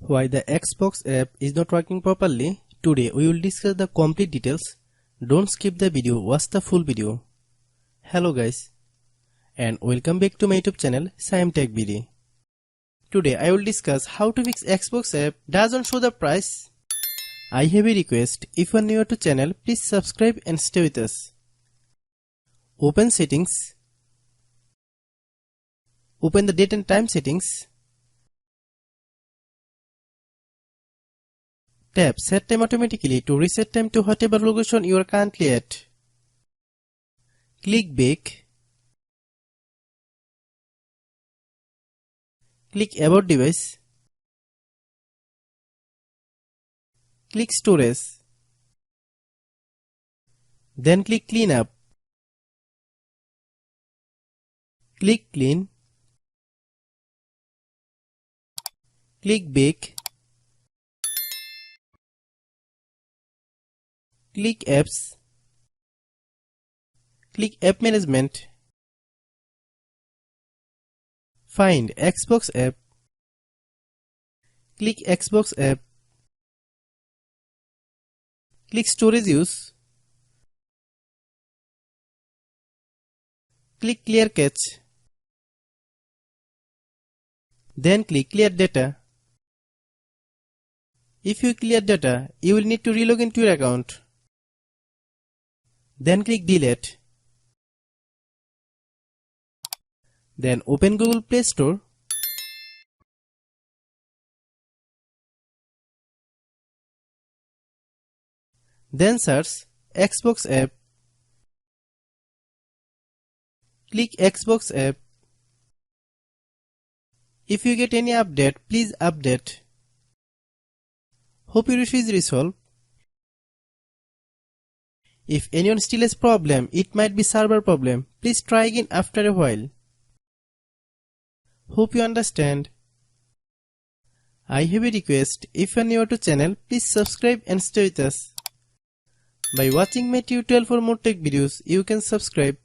Why the Xbox app is not working properly? Today we will discuss the complete details. Don't skip the video, watch the full video. Hello guys, and welcome back to my YouTube channel Shaem Tech BD. Today I will discuss how to fix Xbox app doesn't show the price. I have a request, if you are new to channel, please subscribe and stay with us. Open settings. Open the date and time settings. Tap set time automatically to reset time to whatever location you are currently at. Click back. Click about device. Click storage. Then click clean up. Click clean. Click back. Click apps. Click app management. Find Xbox app. Click Xbox app. Click storage use. Click clear cache. Then click clear data. If you clear data, you will need to relog into your account. Then click delete. Then open Google Play Store. Then search Xbox app. Click Xbox app. If you get any update, please update. Hope your issue is resolved. If anyone still has problem, it might be server problem. Please try again after a while. Hope you understand. I have a request, if you are new to channel, please subscribe and stay with us. By watching my tutorial for more tech videos, you can subscribe.